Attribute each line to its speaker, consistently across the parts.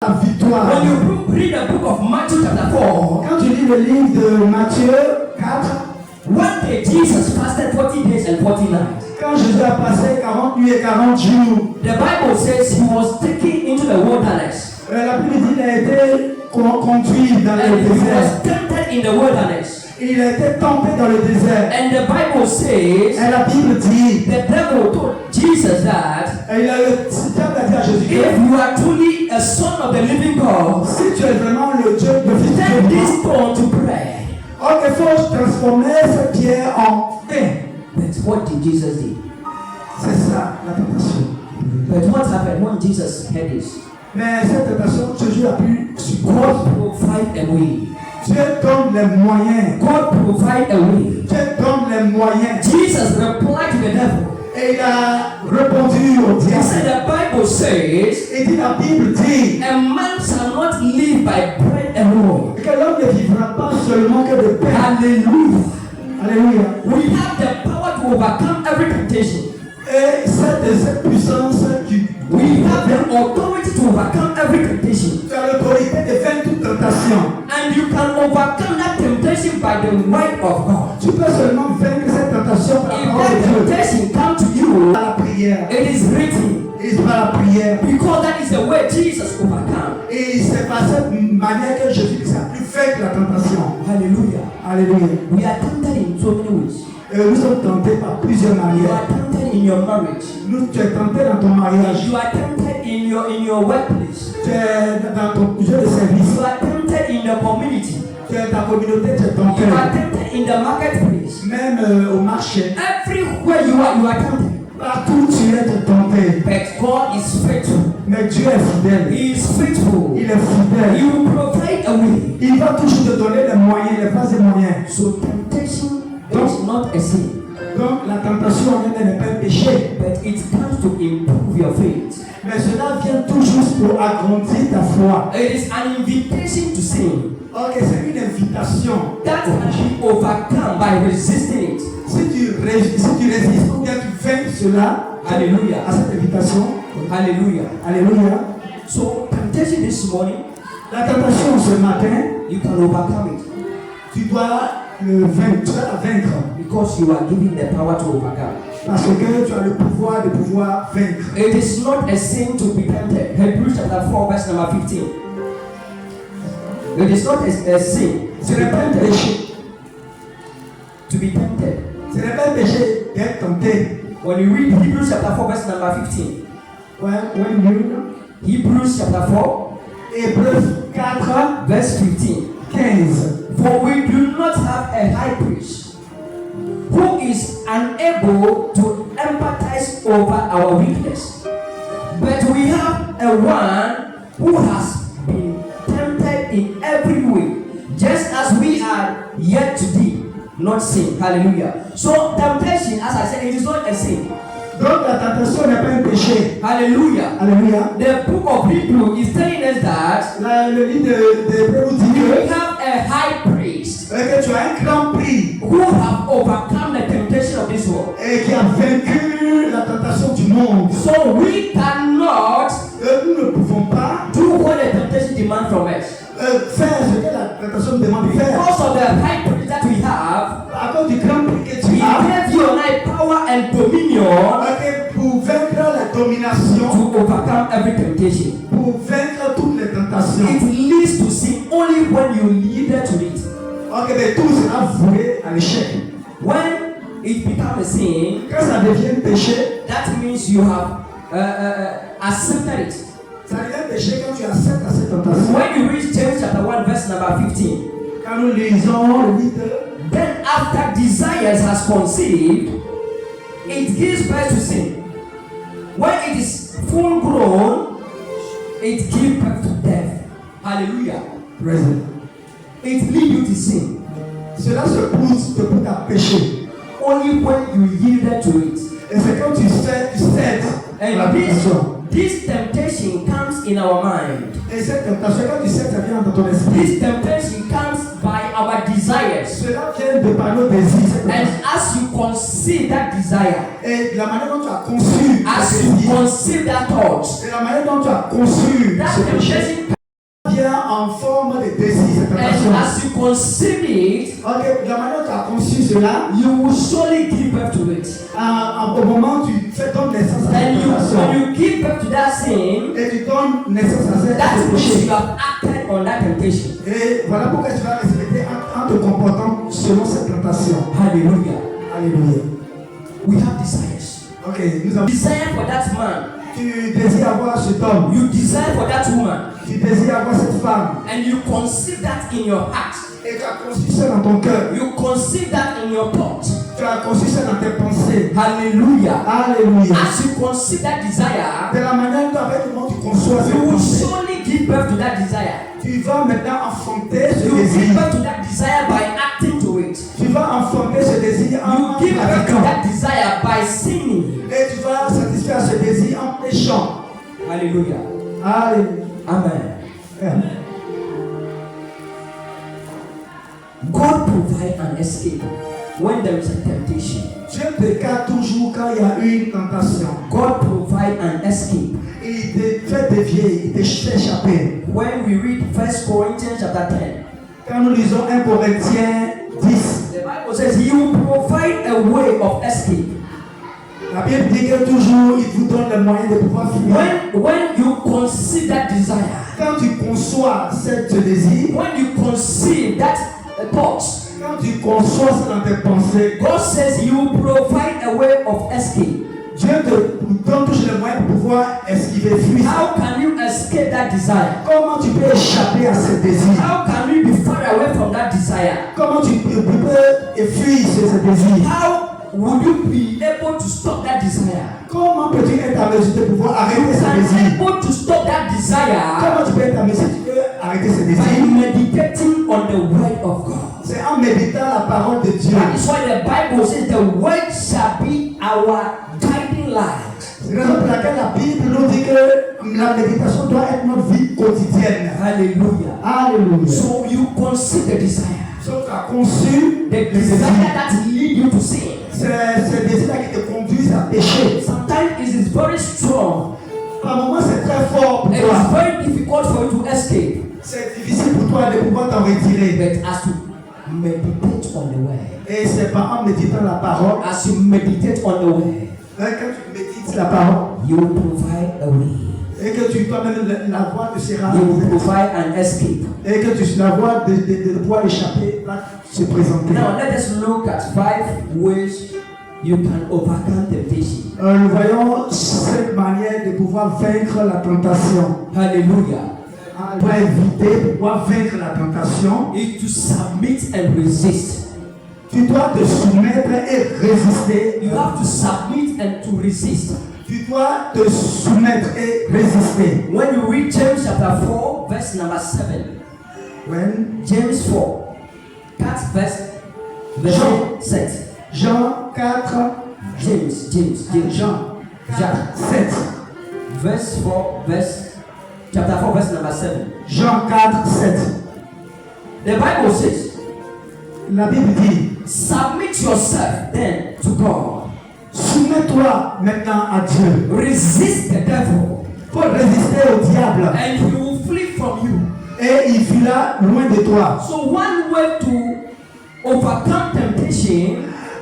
Speaker 1: la victoire.
Speaker 2: When you read the book of Matthew chapter 4,
Speaker 1: Quand tu lis le livre de Matthieu 4,
Speaker 2: one day Jesus fasted 40 days and 40 nights.
Speaker 1: quand Jésus a passé 40 nuits et 40 jours,
Speaker 2: The Bible says he was taken into the wilderness.
Speaker 1: la Bible dit qu'il a été conduit dans
Speaker 2: And
Speaker 1: le
Speaker 2: he
Speaker 1: désert.
Speaker 2: was tempted in the wilderness.
Speaker 1: Il a été tenté dans le désert.
Speaker 2: And the Bible says
Speaker 1: Et la Bible dit,
Speaker 2: the devil told Jesus that
Speaker 1: et le diable a dit à Jésus,
Speaker 2: if you are truly a son of the living God,
Speaker 1: si tu es vraiment le Dieu, le Fils
Speaker 2: turn
Speaker 1: de Dieu,
Speaker 2: this stone to bread.
Speaker 1: or il faut transformer cette pierre en pain.
Speaker 2: But what did Jesus do?
Speaker 1: C'est ça la tentation.
Speaker 2: But what happened when Jesus had this?
Speaker 1: Mais cette tentation, Jésus a pu supporter.
Speaker 2: God provide a way.
Speaker 1: Dieu donne les moyens.
Speaker 2: God provide a way.
Speaker 1: Dieu donne les moyens.
Speaker 2: Jesus replied to the devil.
Speaker 1: Et il a répondu au
Speaker 2: He
Speaker 1: diable.
Speaker 2: said the Bible says,
Speaker 1: Et dit, la Bible dit
Speaker 2: a man shall not live by bread alone.
Speaker 1: que l'homme ne vivra pas seulement que de pain.
Speaker 2: Hallelujah.
Speaker 1: Alléluia.
Speaker 2: We have the power to overcome every temptation.
Speaker 1: Et cette puissance,
Speaker 2: We have the authority to overcome every temptation.
Speaker 1: tu as l'autorité de faire toute tentation.
Speaker 2: And you can overcome that temptation by the word of God.
Speaker 1: Tu peux seulement vaincre cette tentation par la
Speaker 2: If
Speaker 1: parole
Speaker 2: that
Speaker 1: de Dieu.
Speaker 2: temptation comes to you,
Speaker 1: Par la prière.
Speaker 2: it is written.
Speaker 1: Et c'est par la prière.
Speaker 2: Because that is the way Jesus overcome.
Speaker 1: Et c'est par cette manière que Jésus a pu vaincre la tentation.
Speaker 2: Hallelujah.
Speaker 1: Alléluia.
Speaker 2: We are tempted in so many ways.
Speaker 1: Et nous sommes tentés par plusieurs
Speaker 2: You
Speaker 1: manières.
Speaker 2: are tempted in your marriage.
Speaker 1: Tu es tenté dans ton mariage.
Speaker 2: You are tempted in your workplace.
Speaker 1: Tu es dans ton jeu de service.
Speaker 2: You are tempted in your community.
Speaker 1: Tu es dans ta communauté, tu es tenté.
Speaker 2: You are tempted in the marketplace.
Speaker 1: Même au marché.
Speaker 2: Everywhere you are tempted.
Speaker 1: Partout tu es tenté.
Speaker 2: But God is faithful.
Speaker 1: Mais Dieu est fidèle.
Speaker 2: He is faithful.
Speaker 1: Il est fidèle.
Speaker 2: He will provide a way.
Speaker 1: Il va toujours te donner les moyens, les bases et moyens.
Speaker 2: So temptation is not a sin,
Speaker 1: Donc la tentation en elle n'est pas un péché.
Speaker 2: but it comes to improve your faith.
Speaker 1: Mais cela vient toujours pour agrandir ta foi.
Speaker 2: It is an invitation to sin
Speaker 1: Ok, c'est une invitation.
Speaker 2: that can be overcome by resisting it.
Speaker 1: Si tu résistes ou bien tu vaincres cela,
Speaker 2: Alléluia.
Speaker 1: à cette invitation,
Speaker 2: Hallelujah.
Speaker 1: alléluia.
Speaker 2: So temptation this morning,
Speaker 1: La tentation ce matin,
Speaker 2: you can overcome it
Speaker 1: tu dois le vaincre, tu dois la vaincre.
Speaker 2: because you are given the power to overcome.
Speaker 1: Parce que tu as le pouvoir de pouvoir vaincre.
Speaker 2: It is not a sin to be tempted. Hebrews chapter 4 verse number 15. It is not a sin
Speaker 1: Ce n'est pas un péché.
Speaker 2: to be tempted.
Speaker 1: Ce n'est pas un péché d'être tenté.
Speaker 2: When you read Hebrews chapter 4 verse number 15,
Speaker 1: When you
Speaker 2: Hebrews chapter 4
Speaker 1: Hébreux 4,
Speaker 2: verse 15.
Speaker 1: 15.
Speaker 2: For we do not have a high priest who is unable to empathize over our weakness, but we have a one who has been tempted in every way, just as we are yet to be, not sin. Hallelujah. So temptation, as I said, it is not a sin.
Speaker 1: Donc la tentation n'est pas un péché.
Speaker 2: Hallelujah.
Speaker 1: Alléluia.
Speaker 2: The book of Hebrews is telling us that
Speaker 1: Le livre d'Hébreux dit
Speaker 2: we have a high priest
Speaker 1: que tu as un grand prix
Speaker 2: who have overcome the temptation of this world.
Speaker 1: et qui a vaincu la tentation du monde.
Speaker 2: So we cannot
Speaker 1: Nous ne pouvons pas
Speaker 2: do what the temptation demands from us.
Speaker 1: faire ce que la tentation demande de faire.
Speaker 2: Because of the high priest that we have,
Speaker 1: À cause du grand prix que
Speaker 2: he
Speaker 1: tu as,
Speaker 2: gave you and I power and dominion
Speaker 1: pour vaincre la domination,
Speaker 2: to overcome every temptation.
Speaker 1: pour vaincre toutes les
Speaker 2: It
Speaker 1: tentations.
Speaker 2: leads to sin only when you yield to it.
Speaker 1: Ok, mais tout sera voué à l'échec.
Speaker 2: When it becomes a sin,
Speaker 1: Quand ça devient péché,
Speaker 2: that means you have accepted it.
Speaker 1: ça devient péché quand tu acceptes cette tentation.
Speaker 2: When you read James chapter 1 verse number 15,
Speaker 1: Quand nous lisons le livre,
Speaker 2: then after desires has conceived, it gives birth to sin. When it is full grown, it gives birth to death. Hallelujah.
Speaker 1: présent.
Speaker 2: It leads you to sin.
Speaker 1: Cela te pousse à pécher.
Speaker 2: Only when you yield to it.
Speaker 1: Et c'est quand tu cèdes à la
Speaker 2: And
Speaker 1: tentation.
Speaker 2: this temptation comes in our mind.
Speaker 1: Et cette tentation, quand tu cèdes, ça vient dans ton esprit.
Speaker 2: This temptation comes by our desires.
Speaker 1: Cela vient de par nos désirs. cette
Speaker 2: And
Speaker 1: tentation.
Speaker 2: as you conceive that desire,
Speaker 1: Et la manière dont tu as conçu
Speaker 2: as
Speaker 1: ce
Speaker 2: you
Speaker 1: désir,
Speaker 2: conceive that thought,
Speaker 1: et la manière dont tu as conçu
Speaker 2: that
Speaker 1: ce péché,
Speaker 2: temptation
Speaker 1: en forme de désir, cette
Speaker 2: And
Speaker 1: tentation.
Speaker 2: as you conceive it,
Speaker 1: Ok, la manière dont tu as conçu cela,
Speaker 2: you will surely give birth to it.
Speaker 1: au moment où tu fais ton naissance à
Speaker 2: And
Speaker 1: cette tentation,
Speaker 2: when you give birth to that sin,
Speaker 1: et tu donnes naissance à cette
Speaker 2: that means
Speaker 1: péché.
Speaker 2: you have acted on that temptation.
Speaker 1: Et voilà pourquoi tu vas respecter en te comportant selon cette tentation.
Speaker 2: Hallelujah.
Speaker 1: Alléluia.
Speaker 2: We have desires.
Speaker 1: Ok, nous avons.
Speaker 2: Desire for that man.
Speaker 1: Tu désires avoir cet homme.
Speaker 2: You desire for that woman.
Speaker 1: Tu désires avoir cette femme.
Speaker 2: And you conceive that in your heart.
Speaker 1: Et tu as conçu ça dans ton cœur.
Speaker 2: You conceive that in your thought.
Speaker 1: Tu as conçu ça dans tes pensées.
Speaker 2: Hallelujah.
Speaker 1: Alléluia.
Speaker 2: As you conceive that desire,
Speaker 1: De la manière dont avec le monde tu conçois cette
Speaker 2: you will
Speaker 1: pensée,
Speaker 2: surely give birth to that desire.
Speaker 1: tu vas maintenant enfanter ce
Speaker 2: You give
Speaker 1: désir.
Speaker 2: birth to that desire by acting to it.
Speaker 1: Tu vas enfanter ce désir en
Speaker 2: You give birth to
Speaker 1: pratiquant.
Speaker 2: that desire by sinning.
Speaker 1: Et tu vas satisfaire ce désir en péchant.
Speaker 2: Hallelujah.
Speaker 1: Alléluia.
Speaker 2: Amen. God provide an escape when there is a temptation.
Speaker 1: Dieu te garde toujours quand il y a une tentation.
Speaker 2: God provide an escape.
Speaker 1: Il te fait dévier, il te fait échapper.
Speaker 2: When we read 1 Corinthians chapter 10,
Speaker 1: Quand nous lisons 1 Corinthiens 10,
Speaker 2: the Bible says He will provide a way of escape.
Speaker 1: la Bible dit que toujours il vous donne les moyens de pouvoir fuir.
Speaker 2: When you conceive that desire,
Speaker 1: Quand tu conçois ce désir,
Speaker 2: when you conceive that thought,
Speaker 1: quand tu conçois ça dans tes pensées,
Speaker 2: God says He will provide a way of escape.
Speaker 1: Dieu te donne toujours les moyens pour pouvoir esquiver, fuir.
Speaker 2: How can you escape that desire?
Speaker 1: Comment tu peux échapper à ce désir?
Speaker 2: How can you be far away from that desire?
Speaker 1: Comment tu peux fuir ce désir?
Speaker 2: How would you be able to stop that desire?
Speaker 1: Comment peux-tu être en mesure de pouvoir arrêter
Speaker 2: You
Speaker 1: ce
Speaker 2: can
Speaker 1: désir?
Speaker 2: be able to stop that desire
Speaker 1: Comment tu peux être en mesure de arrêter ce
Speaker 2: by
Speaker 1: désir?
Speaker 2: meditating on the word of God.
Speaker 1: C'est en méditant la parole de Dieu.
Speaker 2: That is why the Bible says the word shall be our guiding light.
Speaker 1: C'est la raison pour laquelle la Bible nous dit que la méditation doit être notre vie quotidienne.
Speaker 2: Hallelujah.
Speaker 1: Alléluia.
Speaker 2: So you conceive the desire.
Speaker 1: Donc tu as conçu
Speaker 2: The
Speaker 1: le
Speaker 2: desire
Speaker 1: désir.
Speaker 2: that lead you to sin.
Speaker 1: C'est ce désir-là qui te conduit à pécher.
Speaker 2: Sometimes it is very strong.
Speaker 1: Par moments, c'est très fort pour
Speaker 2: It
Speaker 1: toi.
Speaker 2: is very difficult for you to escape.
Speaker 1: C'est difficile pour toi de pouvoir t'en retirer.
Speaker 2: But as you meditate on the word,
Speaker 1: Et c'est pas en méditant la parole.
Speaker 2: as you meditate on the word,
Speaker 1: Quand tu médites la parole
Speaker 2: you will provide a way.
Speaker 1: et que tu toi-même la voie te sera
Speaker 2: You will
Speaker 1: ouverte.
Speaker 2: provide an escape.
Speaker 1: Et que la voie de pouvoir échapper va se présenter.
Speaker 2: Now let us look at 5 ways you can overcome temptation.
Speaker 1: Nous voyons cette manière de pouvoir vaincre la tentation.
Speaker 2: Hallelujah.
Speaker 1: Pour éviter, pour pouvoir vaincre la tentation,
Speaker 2: Is to submit and resist.
Speaker 1: tu dois te soumettre et résister.
Speaker 2: You have to submit and to resist.
Speaker 1: Tu dois te soumettre et résister.
Speaker 2: When you read James chapter 4, verse number 7,
Speaker 1: When
Speaker 2: James 4, 4 verse 7.
Speaker 1: Jean 4,
Speaker 2: Jean,
Speaker 1: Jacques 7.
Speaker 2: verse 4, chapter 4, verse number 7.
Speaker 1: Jean 4, 7.
Speaker 2: The Bible says,
Speaker 1: La Bible dit,
Speaker 2: submit yourself then to God.
Speaker 1: soumets-toi maintenant à Dieu.
Speaker 2: Resist the devil,
Speaker 1: Faut résister au diable
Speaker 2: and he will flee from you.
Speaker 1: et il fuira loin de toi.
Speaker 2: So one way to overcome temptation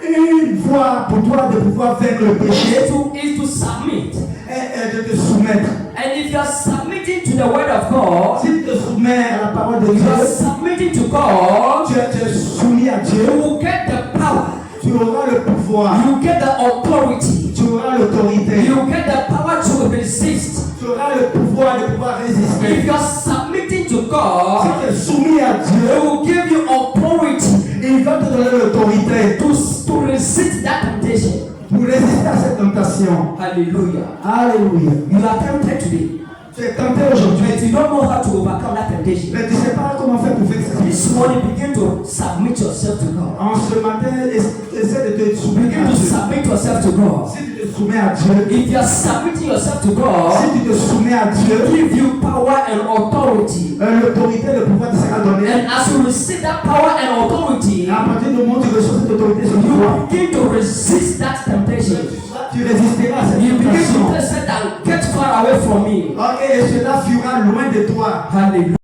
Speaker 1: Une voie pour toi de pouvoir vaincre le péché
Speaker 2: is to submit.
Speaker 1: est de te soumettre.
Speaker 2: And if you are submitting to the word of God,
Speaker 1: Si tu te soumets à la parole de
Speaker 2: if you are
Speaker 1: Dieu,
Speaker 2: submitting to God,
Speaker 1: tu es soumis à
Speaker 2: you
Speaker 1: Dieu,
Speaker 2: will get the power,
Speaker 1: tu auras le pouvoir,
Speaker 2: you will get the authority,
Speaker 1: tu auras l'autorité,
Speaker 2: you will get the power to resist.
Speaker 1: tu auras le pouvoir de pouvoir
Speaker 2: If
Speaker 1: résister.
Speaker 2: you are submitting to
Speaker 1: Si
Speaker 2: God,
Speaker 1: tu es soumis à
Speaker 2: He
Speaker 1: Dieu,
Speaker 2: will give you authority
Speaker 1: il va te donner l'autorité
Speaker 2: to resist that temptation.
Speaker 1: pour résister à cette tentation.
Speaker 2: Hallelujah.
Speaker 1: Alléluia.
Speaker 2: You are tempted today,
Speaker 1: Tu es tenté aujourd'hui,
Speaker 2: but you don't know how to overcome that temptation.
Speaker 1: mais tu ne sais pas comment faire pour vaincre cette
Speaker 2: This
Speaker 1: tentation.
Speaker 2: morning, begin to submit yourself to God.
Speaker 1: En ce matin, essaie de te soumettre
Speaker 2: Begin
Speaker 1: à
Speaker 2: to
Speaker 1: Dieu.
Speaker 2: submit yourself to God.
Speaker 1: Si tu te soumets à Dieu,
Speaker 2: If you are submitting yourself to God,
Speaker 1: si tu te soumets à Dieu,
Speaker 2: give you power and authority.
Speaker 1: l'autorité, le pouvoir te sera donné.
Speaker 2: And as you receive that power and authority,
Speaker 1: Et à partir du moment où tu reçois cette autorité sur toi,
Speaker 2: you begin to resist that temptation.
Speaker 1: tu résisteras à cette
Speaker 2: You begin to
Speaker 1: tentation.
Speaker 2: tell Satan, get far away from me.
Speaker 1: Ok, et cela fuira loin de toi.
Speaker 2: Hallelujah.